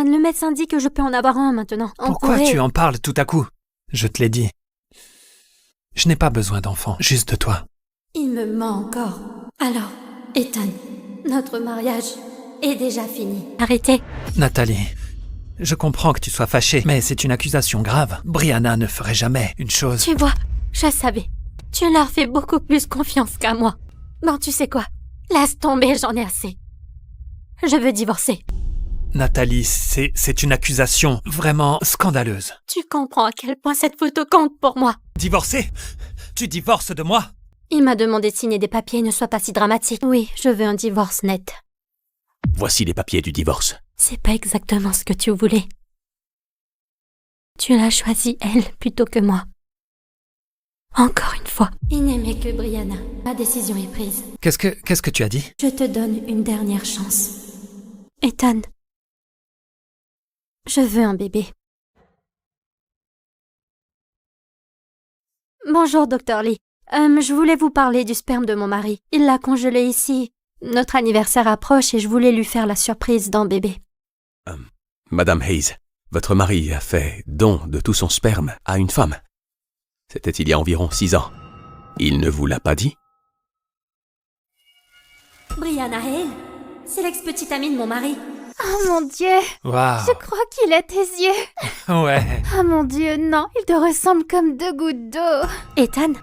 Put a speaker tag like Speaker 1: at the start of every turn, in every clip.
Speaker 1: Le médecin dit que je peux en avoir un maintenant.
Speaker 2: Pourquoi tu en parles tout à coup? Je te l'ai dit. Je n'ai pas besoin d'enfant, juste de toi.
Speaker 1: Il me ment encore. Alors, Ethan, notre mariage est déjà fini. Arrêtez.
Speaker 2: Nathalie, je comprends que tu sois fâchée, mais c'est une accusation grave. Brianna ne ferait jamais une chose...
Speaker 1: Tu vois, je savais. Tu leur fais beaucoup plus confiance qu'à moi. Bon, tu sais quoi? Laisse tomber, j'en ai assez. Je veux divorcer.
Speaker 2: Nathalie, c'est une accusation vraiment scandaleuse.
Speaker 1: Tu comprends à quel point cette photo compte pour moi.
Speaker 2: Divorcer? Tu divorces de moi?
Speaker 1: Il m'a demandé de signer des papiers, ne sois pas si dramatique. Oui, je veux un divorce net.
Speaker 3: Voici les papiers du divorce.
Speaker 1: C'est pas exactement ce que tu voulais. Tu l'as choisi, elle, plutôt que moi. Encore une fois. Il n'aimait que Brianna. Ma décision est prise.
Speaker 2: Qu'est-ce que tu as dit?
Speaker 1: Je te donne une dernière chance. Ethan. Je veux un bébé. Bonjour, Dr. Lee. Je voulais vous parler du sperme de mon mari. Il l'a congelé ici. Notre anniversaire approche et je voulais lui faire la surprise d'un bébé.
Speaker 3: Madame Hayes, votre mari a fait don de tout son sperme à une femme. C'était il y a environ 6 ans. Il ne vous l'a pas dit?
Speaker 1: Brianna Hale, c'est l'ex-petite amie de mon mari.
Speaker 4: Oh mon Dieu!
Speaker 2: Waouh.
Speaker 4: Je crois qu'il a tes yeux.
Speaker 2: Ouais.
Speaker 4: Oh mon Dieu, non, il te ressemble comme 2 gouttes d'eau.
Speaker 1: Ethan?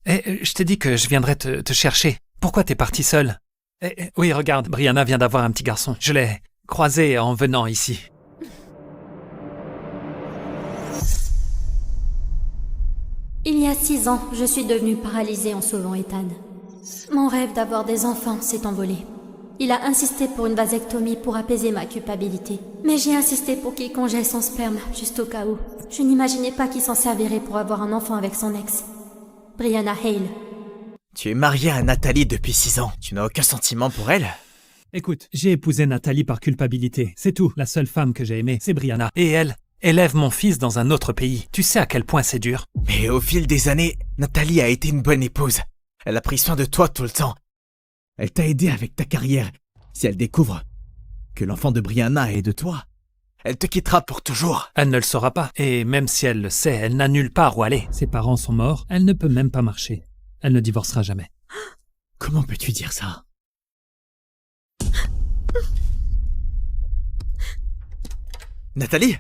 Speaker 2: Je t'ai dit que je viendrais te chercher. Pourquoi t'es partie seule? Oui, regarde, Brianna vient d'avoir un petit garçon. Je l'ai croisé en venant ici.
Speaker 1: Il y a 6 ans, je suis devenue paralysée en sauvant Ethan. Mon rêve d'avoir des enfants s'est envolé. Il a insisté pour une vasectomie pour apaiser ma culpabilité. Mais j'ai insisté pour qu'il congèle son sperme, juste au cas où. Je n'imaginais pas qu'il s'en servirait pour avoir un enfant avec son ex. Brianna Hale.
Speaker 5: Tu es marié à Nathalie depuis 6 ans. Tu n'as aucun sentiment pour elle?
Speaker 2: Écoute, j'ai épousé Nathalie par culpabilité. C'est tout. La seule femme que j'ai aimée, c'est Brianna. Et elle élève mon fils dans un autre pays. Tu sais à quel point c'est dur.
Speaker 5: Mais au fil des années, Nathalie a été une bonne épouse. Elle a pris soin de toi tout le temps. Elle t'a aidé avec ta carrière. Si elle découvre que l'enfant de Brianna est de toi, elle te quittera pour toujours.
Speaker 2: Elle ne le saura pas. Et même si elle le sait, elle n'a nulle part où aller. Ses parents sont morts. Elle ne peut même pas marcher. Elle ne divorcera jamais.
Speaker 5: Comment peux-tu dire ça? Nathalie?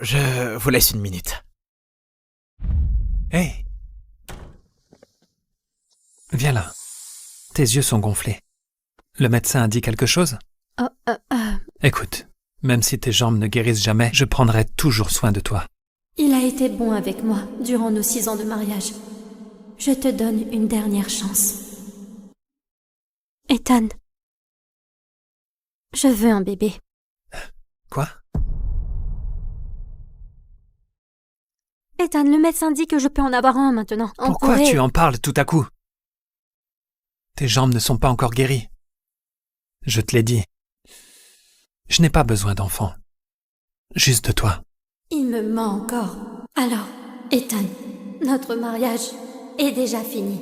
Speaker 5: Je vous laisse une minute.
Speaker 2: Hey! Viens là. Tes yeux sont gonflés. Le médecin a dit quelque chose? Écoute, même si tes jambes ne guérissent jamais, je prendrai toujours soin de toi.
Speaker 1: Il a été bon avec moi durant nos 6 ans de mariage. Je te donne une dernière chance. Ethan. Je veux un bébé.
Speaker 2: Quoi?
Speaker 1: Ethan, le médecin dit que je peux en avoir un maintenant.
Speaker 2: Pourquoi tu en parles tout à coup? Tes jambes ne sont pas encore guéries. Je te l'ai dit. Je n'ai pas besoin d'enfant. Juste de toi.
Speaker 1: Il me ment encore. Alors, Ethan, notre mariage est déjà fini.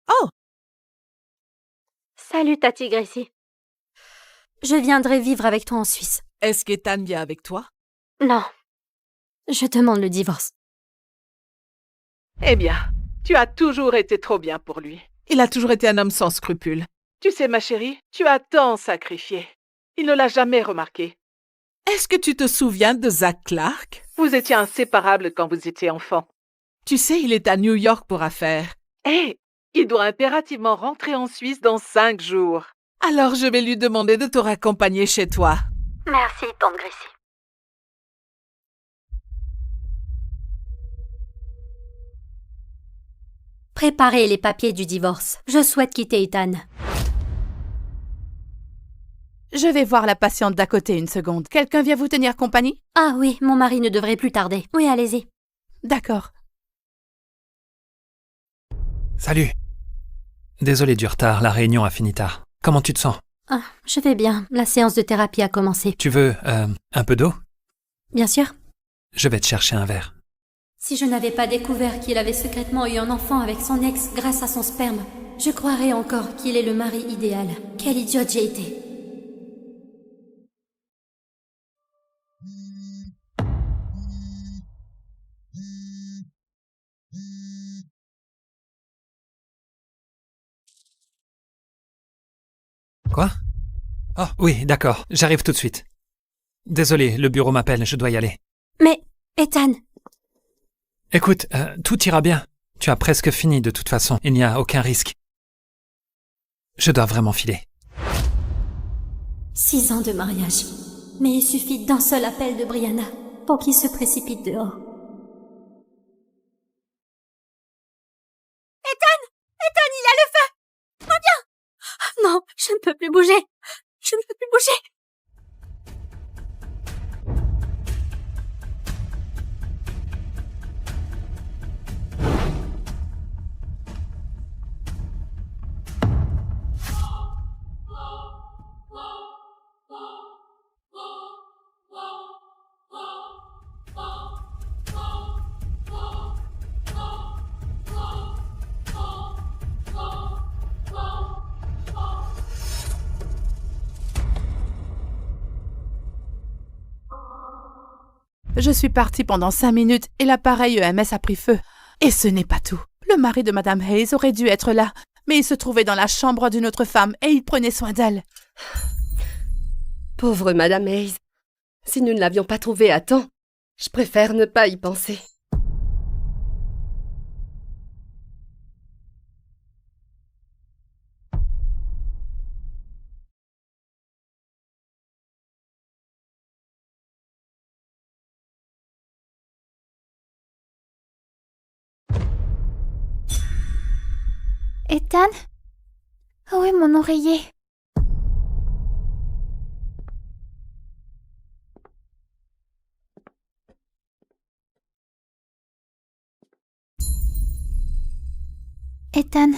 Speaker 4: Oh!
Speaker 1: Salut, Tati Gracie. Je viendrai vivre avec toi en Suisse.
Speaker 6: Est-ce qu'Ethan vient avec toi?
Speaker 1: Non. Je demande le divorce.
Speaker 6: Eh bien, tu as toujours été trop bien pour lui. Il a toujours été un homme sans scrupules. Tu sais, ma chérie, tu as tant sacrifié. Il ne l'a jamais remarqué. Est-ce que tu te souviens de Zach Clark? Vous étiez inséparables quand vous étiez enfant. Tu sais, il est à New York pour affaires. Il doit impérativement rentrer en Suisse dans 5 jours. Alors je vais lui demander de te raccompagner chez toi.
Speaker 1: Merci, tante Gracie. Préparez les papiers du divorce. Je souhaite quitter Ethan.
Speaker 4: Je vais voir la patiente d'à côté une seconde. Quelqu'un vient vous tenir compagnie?
Speaker 1: Ah oui, mon mari ne devrait plus tarder. Oui, allez-y.
Speaker 4: D'accord.
Speaker 2: Salut. Désolé du retard, la réunion a fini tard. Comment tu te sens?
Speaker 1: Ah, je vais bien. La séance de thérapie a commencé.
Speaker 2: Tu veux, un peu d'eau?
Speaker 1: Bien sûr.
Speaker 2: Je vais te chercher un verre.
Speaker 1: Si je n'avais pas découvert qu'il avait secrètement eu un enfant avec son ex grâce à son sperme, je croirais encore qu'il est le mari idéal. Quelle idiote j'ai été.
Speaker 2: Quoi? Oh, oui, d'accord. J'arrive tout de suite. Désolé, le bureau m'appelle, je dois y aller.
Speaker 1: Mais, Ethan,
Speaker 2: Écoute, tout ira bien. Tu as presque fini de toute façon. Il n'y a aucun risque. Je dois vraiment filer.
Speaker 1: 6 ans de mariage. Mais il suffit d'un seul appel de Brianna pour qu'il se précipite dehors. Ethan! Ethan, il y a le feu! Reviens! Non, je ne peux plus bouger. Je ne peux plus bouger.
Speaker 4: Je suis partie pendant 5 minutes et l'appareil EMS a pris feu. Et ce n'est pas tout. Le mari de Madame Hayes aurait dû être là, mais il se trouvait dans la chambre d'une autre femme et il prenait soin d'elle.
Speaker 7: Pauvre Madame Hayes. Si nous ne l'avions pas trouvée à temps, je préfère ne pas y penser.
Speaker 1: Ethan? Où est mon oreiller? Ethan,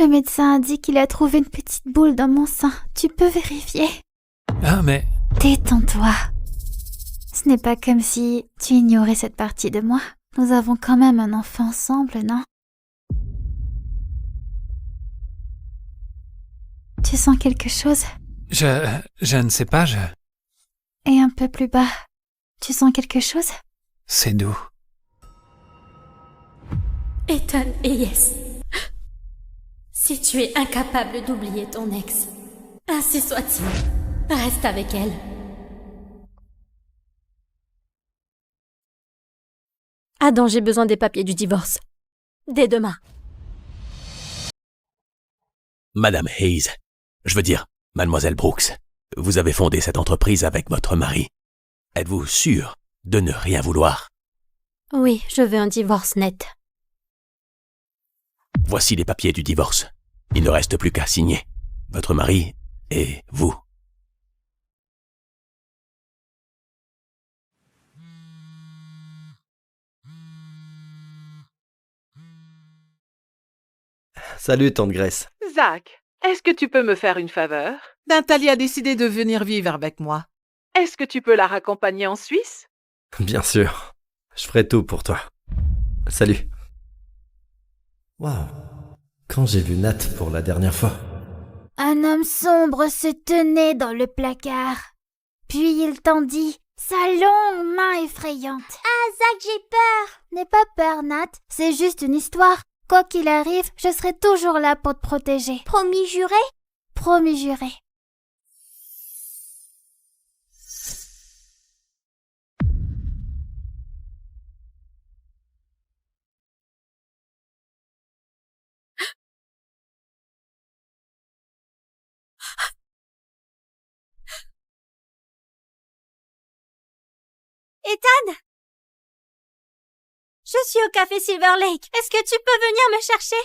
Speaker 1: le médecin a dit qu'il a trouvé une petite boule dans mon sein. Tu peux vérifier?
Speaker 2: Ah, mais...
Speaker 1: Détends-toi. Ce n'est pas comme si tu ignorais cette partie de moi. Nous avons quand même un enfant ensemble, non? Tu sens quelque chose?
Speaker 2: Je ne sais pas,
Speaker 1: Et un peu plus bas, tu sens quelque chose?
Speaker 2: C'est doux.
Speaker 1: Ethan Hayes, si tu es incapable d'oublier ton ex, ainsi soit-il. Reste avec elle. Adam, j'ai besoin des papiers du divorce. Dès demain.
Speaker 3: Madame Hayes, je veux dire, Mademoiselle Brooks, vous avez fondé cette entreprise avec votre mari. Êtes-vous sûre de ne rien vouloir?
Speaker 1: Oui, je veux un divorce net.
Speaker 3: Voici les papiers du divorce. Il ne reste plus qu'à signer. Votre mari et vous.
Speaker 8: Salut, tante Grace.
Speaker 6: Zach, est-ce que tu peux me faire une faveur? Nathalie a décidé de venir vivre avec moi. Est-ce que tu peux la raccompagner en Suisse?
Speaker 8: Bien sûr. Je ferai tout pour toi. Salut. Waouh. Quand j'ai vu Nat pour la dernière fois.
Speaker 9: Un homme sombre se tenait dans le placard. Puis il tendit sa longue main effrayante. Ah, Zach, j'ai peur! N'aie pas peur, Nat. C'est juste une histoire. Quoi qu'il arrive, je serai toujours là pour te protéger. Promis juré? Promis juré. Ethan? Je suis au café Silver Lake. Est-ce que tu peux venir me chercher?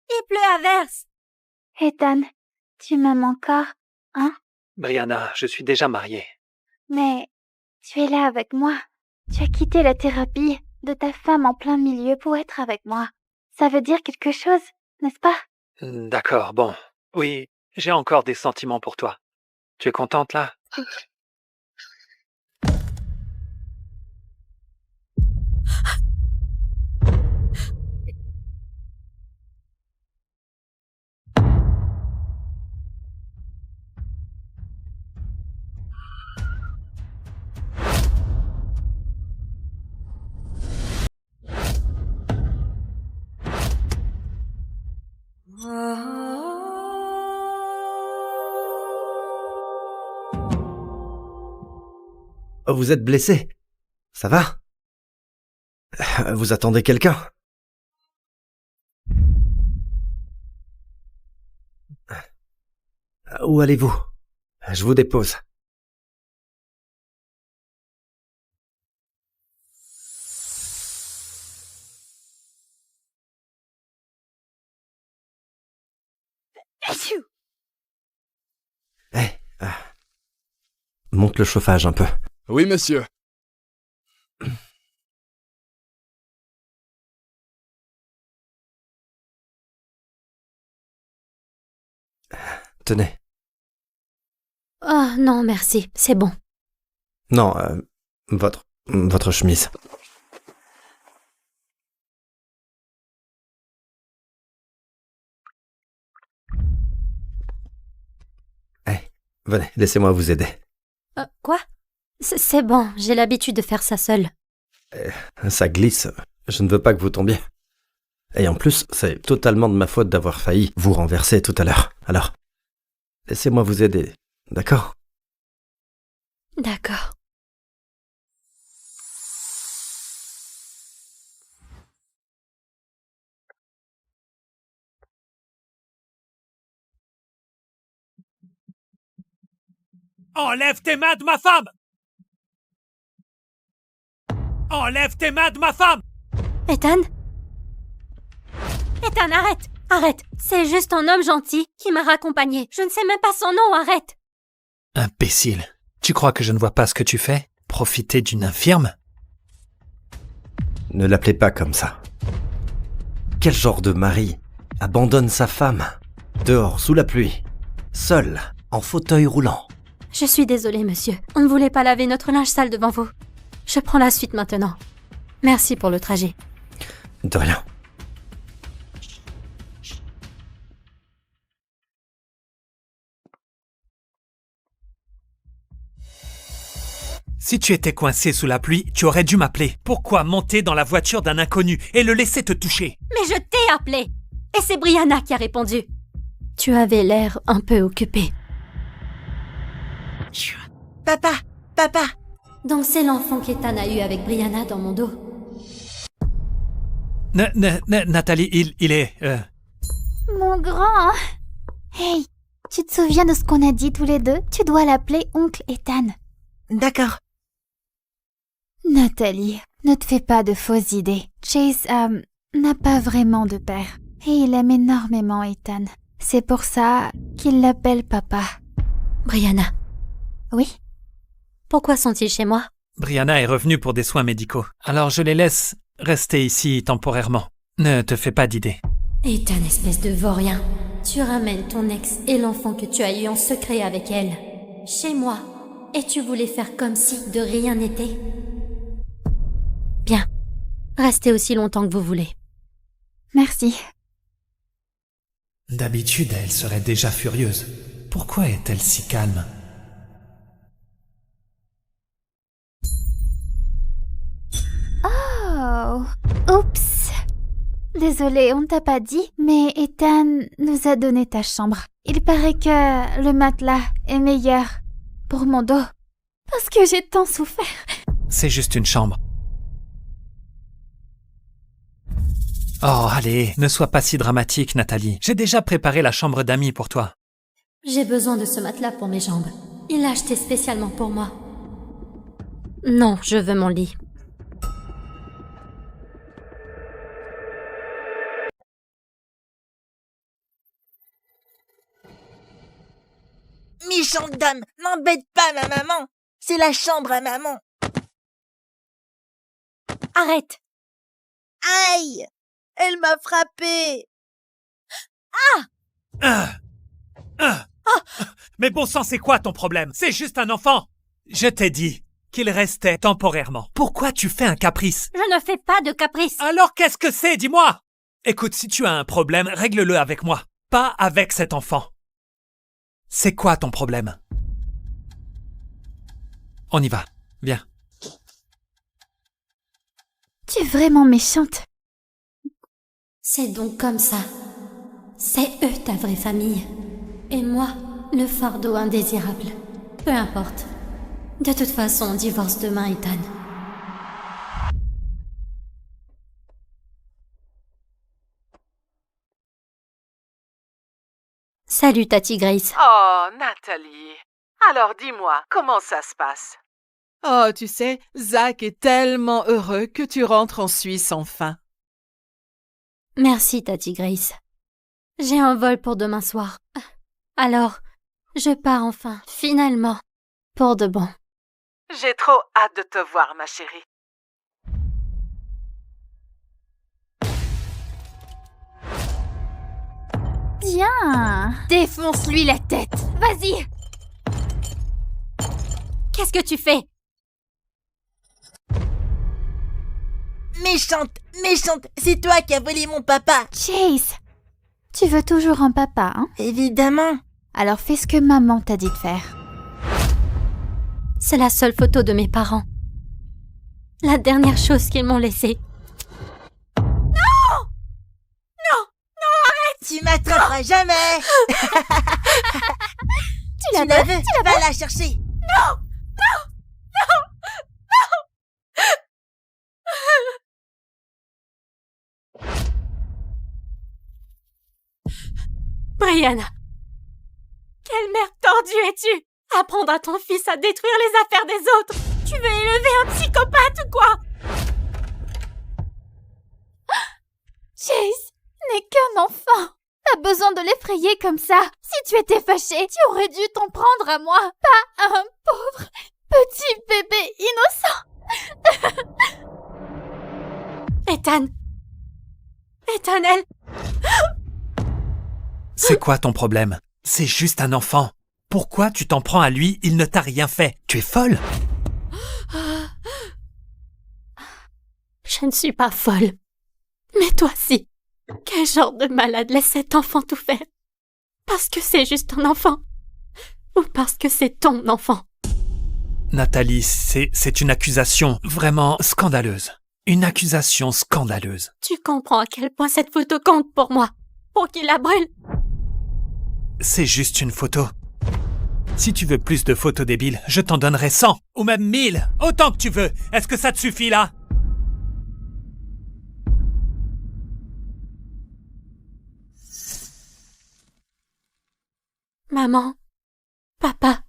Speaker 9: Il pleut à verse. Ethan, tu m'aimes encore, hein?
Speaker 2: Brianna, je suis déjà marié.
Speaker 9: Mais tu es là avec moi. Tu as quitté la thérapie de ta femme en plein milieu pour être avec moi. Ça veut dire quelque chose, n'est-ce pas?
Speaker 2: D'accord, bon. Oui, J'ai encore des sentiments pour toi. Tu es contente, là?
Speaker 8: Oh, vous êtes blessé? Ça va? Vous attendez quelqu'un? Où allez-vous? Je vous dépose. Monte le chauffage un peu.
Speaker 10: Oui, monsieur.
Speaker 8: Tenez.
Speaker 1: Oh non, merci, c'est bon.
Speaker 8: Non, votre chemise. Venez, laissez-moi vous aider.
Speaker 1: Quoi? C'est bon, j'ai l'habitude de faire ça seule.
Speaker 8: Ça glisse. Je ne veux pas que vous tombiez. Et en plus, c'est totalement de ma faute d'avoir failli vous renverser tout à l'heure. Alors, laissez-moi vous aider, d'accord?
Speaker 1: D'accord.
Speaker 2: Enlève tes mains de ma femme! Enlève tes mains de ma femme!
Speaker 1: Ethan? Ethan, arrête! Arrête! C'est juste un homme gentil qui m'a raccompagné. Je ne sais même pas son nom, arrête!
Speaker 2: Imbécile. Tu crois que je ne vois pas ce que tu fais? Profiter d'une infirme?
Speaker 8: Ne l'appelez pas comme ça. Quel genre de mari abandonne sa femme, dehors sous la pluie, seul, en fauteuil roulant?
Speaker 1: Je suis désolée, monsieur. On ne voulait pas laver notre linge sale devant vous. Je prends la suite maintenant. Merci pour le trajet.
Speaker 8: De rien.
Speaker 2: Si tu étais coincé sous la pluie, tu aurais dû m'appeler. Pourquoi monter dans la voiture d'un inconnu et le laisser te toucher?
Speaker 1: Mais je t'ai appelé! Et c'est Brianna qui a répondu. Tu avais l'air un peu occupé.
Speaker 11: Papa! Papa!
Speaker 1: Donc c'est l'enfant qu'Ethan a eu avec Brianna dans mon dos.
Speaker 2: Nathalie, il est...
Speaker 9: Mon grand. Hey, tu te souviens de ce qu'on a dit tous les deux? Tu dois l'appeler oncle Ethan.
Speaker 11: D'accord.
Speaker 9: Nathalie, ne te fais pas de fausses idées. Chase n'a pas vraiment de père. Et il aime énormément Ethan. C'est pour ça qu'il l'appelle papa.
Speaker 1: Brianna,
Speaker 9: Oui?
Speaker 1: pourquoi sont-ils chez moi?
Speaker 2: Brianna est revenue pour des soins médicaux. Alors je les laisse rester ici temporairement. Ne te fais pas d'idées.
Speaker 1: Ethan, espèce de vaurien. Tu ramènes ton ex et l'enfant que tu as eu en secret avec elle chez moi. Et tu voulais faire comme si de rien n'était? Bien. Restez aussi longtemps que vous voulez.
Speaker 9: Merci.
Speaker 2: D'habitude, elle serait déjà furieuse. Pourquoi est-elle si calme?
Speaker 9: Oh, oups. Désolée, on ne t'a pas dit, mais Ethan nous a donné ta chambre. Il paraît que le matelas est meilleur pour mon dos. Parce que j'ai tant souffert.
Speaker 2: C'est juste une chambre. Oh, allez, ne sois pas si dramatique, Nathalie. J'ai déjà préparé la chambre d'amis pour toi.
Speaker 1: J'ai besoin de ce matelas pour mes jambes. Il l'a acheté spécialement pour moi. Non, je veux mon lit.
Speaker 11: Méchante dame, n'embête pas ma maman. C'est la chambre à maman.
Speaker 1: Arrête!
Speaker 11: Aïe! Elle m'a frappée.
Speaker 2: Ah! Mais bon sang, c'est quoi ton problème? C'est juste un enfant. Je t'ai dit qu'il restait temporairement. Pourquoi tu fais un caprice?
Speaker 1: Je ne fais pas de caprice.
Speaker 2: Alors qu'est-ce que c'est? Dis-moi. Écoute, si tu as un problème, règle-le avec moi, pas avec cet enfant. C'est quoi ton problème? On y va. Viens.
Speaker 9: Tu es vraiment méchante.
Speaker 1: C'est donc comme ça. C'est eux ta vraie famille. Et moi, le fardeau indésirable. Peu importe. De toute façon, on divorce demain, Ethan. Salut, Tati Grace.
Speaker 6: Oh, Nathalie. Alors dis-moi, comment ça se passe? Oh, tu sais, Zach est tellement heureux que tu rentres en Suisse enfin.
Speaker 1: Merci, Tati Grace. J'ai un vol pour demain soir. Alors, je pars enfin, finalement, pour de bon.
Speaker 6: J'ai trop hâte de te voir, ma chérie.
Speaker 9: Tiens, défonce-lui la tête. Vas-y.
Speaker 1: Qu'est-ce que tu fais?
Speaker 11: Méchante, méchante, c'est toi qui as volé mon papa.
Speaker 9: Chase, tu veux toujours un papa, hein?
Speaker 11: Évidemment.
Speaker 9: Alors fais ce que maman t'a dit de faire.
Speaker 1: C'est la seule photo de mes parents. La dernière chose qu'ils m'ont laissée.
Speaker 11: Tu m'attraperas jamais.
Speaker 9: Tu
Speaker 11: la veux, va la chercher.
Speaker 1: Brianna, quelle mère tordue es-tu? Apprendre à ton fils à détruire les affaires des autres. Tu veux élever un psychopathe ou quoi?
Speaker 9: Chase n'est qu'un enfant. Pas besoin de l'effrayer comme ça. Si tu étais fâché, tu aurais dû t'en prendre à moi, pas à un pauvre petit bébé innocent.
Speaker 1: Ethan, elle...
Speaker 2: C'est quoi ton problème? C'est juste un enfant. Pourquoi tu t'en prends à lui? Il ne t'a rien fait. Tu es folle?
Speaker 1: Je ne suis pas folle. Mais toi si. Quel genre de malade laisse cet enfant tout faire? Parce que c'est juste un enfant? Ou parce que c'est ton enfant?
Speaker 2: Nathalie, c'est une accusation vraiment scandaleuse. Une accusation scandaleuse.
Speaker 1: Tu comprends à quel point cette photo compte pour moi? Pour qu'il la brûle?
Speaker 2: C'est juste une photo. Si tu veux plus de photos débiles, je t'en donnerai 100, ou même 1000, autant que tu veux. Est-ce que ça te suffit là?
Speaker 1: Maman, papa,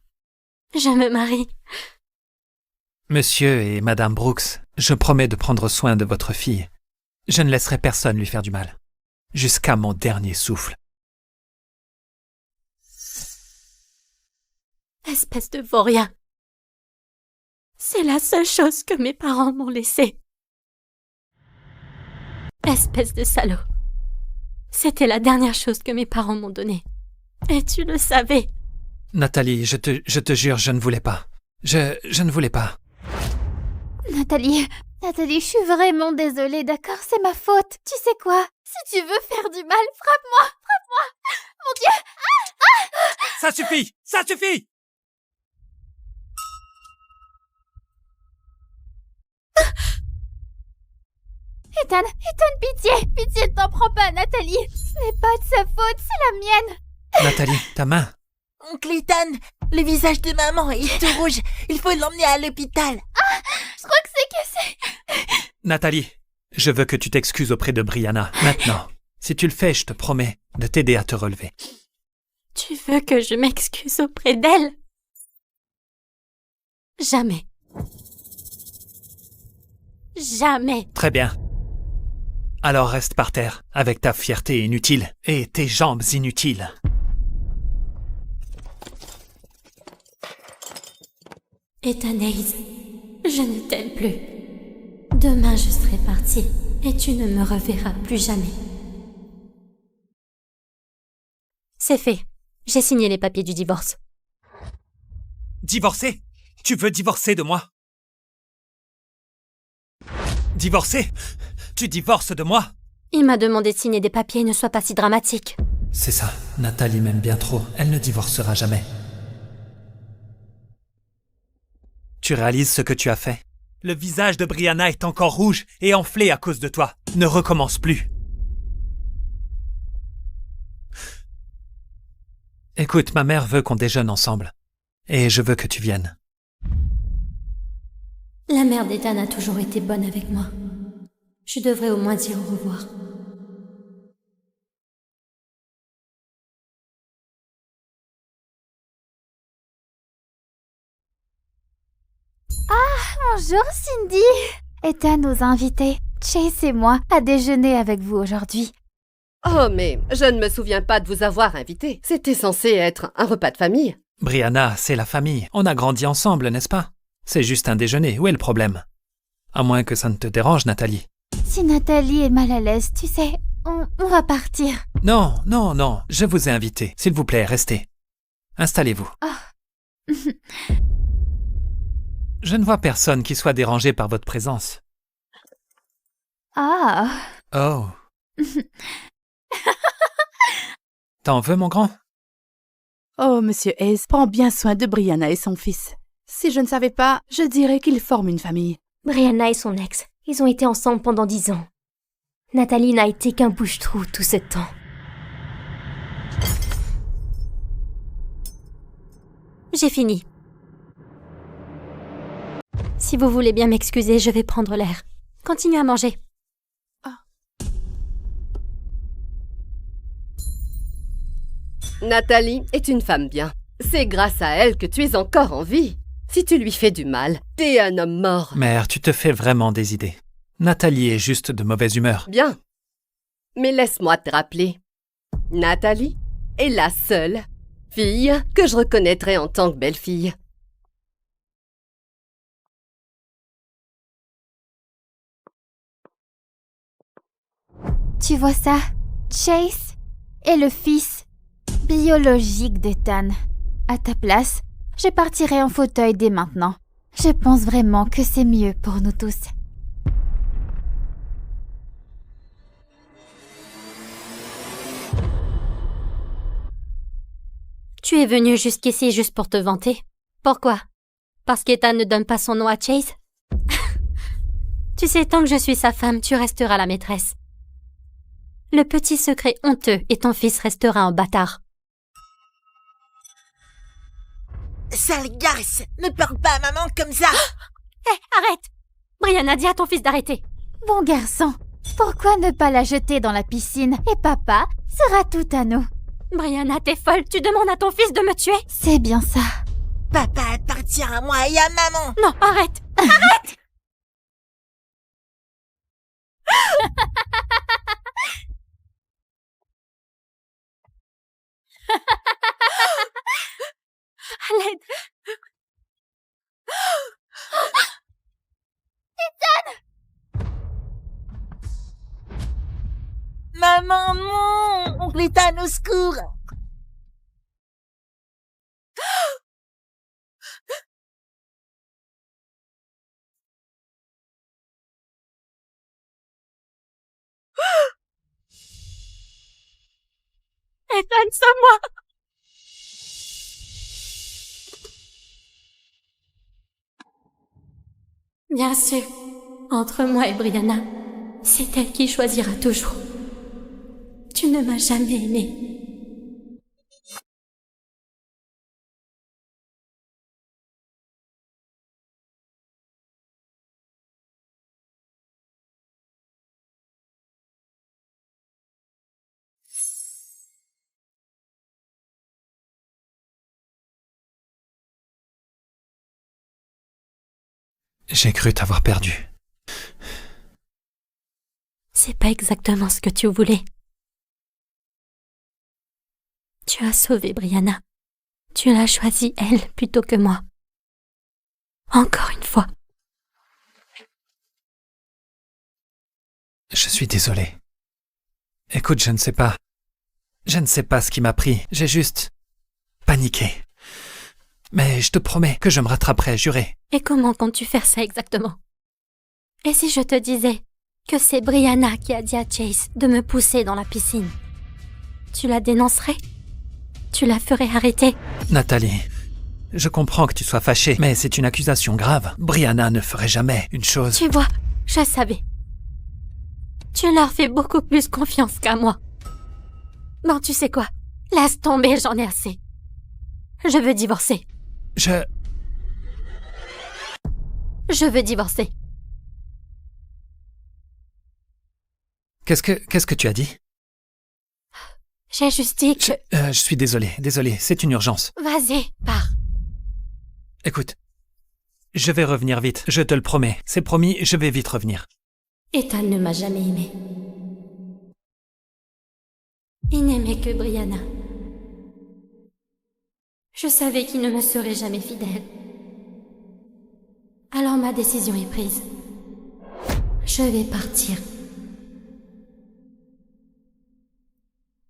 Speaker 1: je me marie.
Speaker 2: Monsieur et Madame Brooks, je promets de prendre soin de votre fille. Je ne laisserai personne lui faire du mal. Jusqu'à mon dernier souffle.
Speaker 1: Espèce de vaurien. C'est la seule chose que mes parents m'ont laissée. Espèce de salaud. C'était la dernière chose que mes parents m'ont donnée. Et tu le savais.
Speaker 2: Nathalie, je te jure, je ne voulais pas. Je ne voulais pas.
Speaker 9: Nathalie, je suis vraiment désolée, d'accord? C'est ma faute. Tu sais quoi? Si tu veux faire du mal, frappe-moi. Mon Dieu!
Speaker 2: Ça suffit! Ça suffit!
Speaker 9: Ethan, pitié, ne t'en prends pas à Nathalie. Ce n'est pas de sa faute, c'est la mienne.
Speaker 2: Nathalie, ta main.
Speaker 11: Oncle Ethan, le visage de maman est tout rouge. Il faut l'emmener à l'hôpital.
Speaker 9: Je crois que c'est cassé.
Speaker 2: Nathalie, je veux que tu t'excuses auprès de Brianna, maintenant. Si tu le fais, je te promets de t'aider à te relever.
Speaker 1: Tu veux que je m'excuse auprès d'elle? Jamais. Jamais.
Speaker 2: Très bien. Alors reste par terre, avec ta fierté inutile et tes jambes inutiles.
Speaker 1: Ethan Hayes, je ne t'aime plus. Demain je serai partie et tu ne me reverras plus jamais. C'est fait. J'ai signé les papiers du divorce.
Speaker 2: Divorcer? Tu veux divorcer de moi? Divorcer? Tu divorces de moi?
Speaker 1: Il m'a demandé de signer des papiers, ne sois pas si dramatique.
Speaker 2: C'est ça, Nathalie m'aime bien trop, elle ne divorcera jamais. Tu réalises ce que tu as fait? Le visage de Brianna est encore rouge et enflé à cause de toi. Ne recommence plus. Écoute, ma mère veut qu'on déjeune ensemble. Et je veux que tu viennes.
Speaker 1: La mère d'Ethan a toujours été bonne avec moi. Je devrais au moins dire au revoir.
Speaker 9: Bonjour Cindy. Ethan nous a invités, Chase et moi, à déjeuner avec vous aujourd'hui.
Speaker 7: Oh, mais je ne me souviens pas de vous avoir invité. C'était censé être un repas de famille.
Speaker 2: Brianna, c'est la famille. On a grandi ensemble, n'est-ce pas? C'est juste un déjeuner. Où est le problème? À moins que ça ne te dérange, Nathalie.
Speaker 9: Si Nathalie est mal à l'aise, tu sais, on va partir.
Speaker 2: Non, non, non. Je vous ai invité. S'il vous plaît, restez. Installez-vous.
Speaker 9: Oh.
Speaker 2: Je ne vois personne qui soit dérangé par votre présence.
Speaker 9: Ah.
Speaker 2: Oh. T'en veux, mon grand?
Speaker 4: Oh, Monsieur Hayes prend bien soin de Brianna et son fils. Si je ne savais pas, je dirais qu'ils forment une famille.
Speaker 1: Brianna et son ex, ils ont été ensemble pendant 10 ans. Nathalie n'a été qu'un bouche-trou tout ce temps. J'ai fini. Si vous voulez bien m'excuser, je vais prendre l'air. Continuez à manger.
Speaker 7: Nathalie est une femme bien. C'est grâce à elle que tu es encore en vie. Si tu lui fais du mal, t'es un homme mort.
Speaker 2: Mère, tu te fais vraiment des idées. Nathalie est juste de mauvaise humeur.
Speaker 7: Bien. Mais laisse-moi te rappeler. Nathalie est la seule fille que je reconnaîtrai en tant que belle-fille.
Speaker 9: Tu vois ça? Chase est le fils biologique d'Ethan. À ta place, je partirai en fauteuil dès maintenant. Je pense vraiment que c'est mieux pour nous tous.
Speaker 1: Tu es venu jusqu'ici juste pour te vanter. Pourquoi? Parce qu'Ethan ne donne pas son nom à Chase? Tu sais, tant que je suis sa femme, tu resteras la maîtresse. Le petit secret honteux et ton fils restera un bâtard.
Speaker 11: Sale garce, ne parle pas à maman comme ça.
Speaker 1: Hé, arrête! Brianna, dis à ton fils d'arrêter.
Speaker 9: Bon garçon, pourquoi ne pas la jeter dans la piscine et papa sera tout à nous?
Speaker 1: Brianna, t'es folle, tu demandes à ton fils de me tuer?
Speaker 9: C'est bien ça.
Speaker 11: Papa appartient à moi et à maman.
Speaker 1: Non, arrête! Arrête! À l'aide!
Speaker 11: Maman, non. Oncle Ethan, au secours.
Speaker 1: Ethan, sauve-moi! Bien sûr, entre moi et Brianna, c'est elle qui choisira toujours. Tu ne m'as jamais aimée.
Speaker 2: J'ai cru t'avoir perdu.
Speaker 1: C'est pas exactement ce que tu voulais. Tu as sauvé Brianna. Tu l'as choisie, elle, plutôt que moi. Encore une fois.
Speaker 2: Je suis désolé. Écoute, je ne sais pas. Je ne sais pas ce qui m'a pris. J'ai juste... paniqué. Mais je te promets que je me rattraperai, juré.
Speaker 1: Et comment comptes-tu faire ça exactement? Et si je te disais que c'est Brianna qui a dit à Chase de me pousser dans la piscine? Tu la dénoncerais? Tu la ferais arrêter?
Speaker 2: Nathalie, je comprends que tu sois fâchée, mais c'est une accusation grave. Brianna ne ferait jamais une chose...
Speaker 1: Tu vois, je savais. Tu leur fais beaucoup plus confiance qu'à moi. Bon, tu sais quoi? Laisse tomber, j'en ai assez. Je veux divorcer. Je veux divorcer.
Speaker 2: Qu'est-ce que tu as dit?
Speaker 1: J'ai juste dit que...
Speaker 2: Je suis désolé, c'est une urgence.
Speaker 1: Vas-y, pars.
Speaker 2: Écoute, je vais revenir vite, je te le promets. C'est promis, je vais vite revenir.
Speaker 1: Ethan ne m'a jamais aimé. Il n'aimait que Brianna. Je savais qu'il ne me serait jamais fidèle. Alors ma décision est prise. Je vais partir.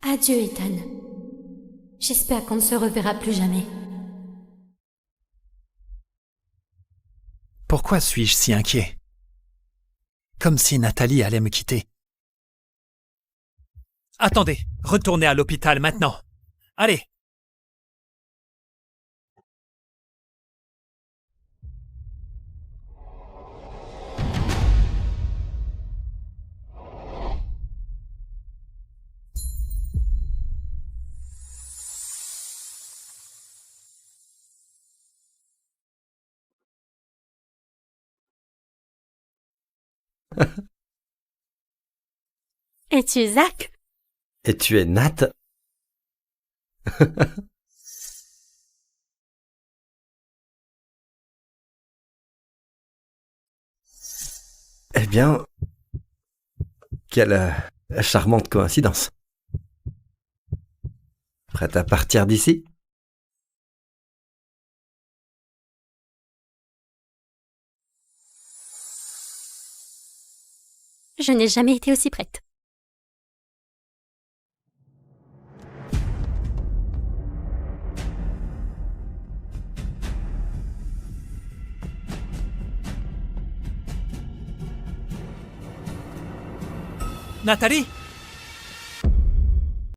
Speaker 1: Adieu, Ethan. J'espère qu'on ne se reverra plus jamais.
Speaker 2: Pourquoi suis-je si inquiet? Comme si Nathalie allait me quitter. Attendez, retournez à l'hôpital maintenant. Allez!
Speaker 1: Es-tu Zach?
Speaker 8: Et tu es Nat? Eh bien, quelle charmante coïncidence. Prête à partir d'ici?
Speaker 1: Je n'ai jamais été aussi prête.
Speaker 2: Nathalie!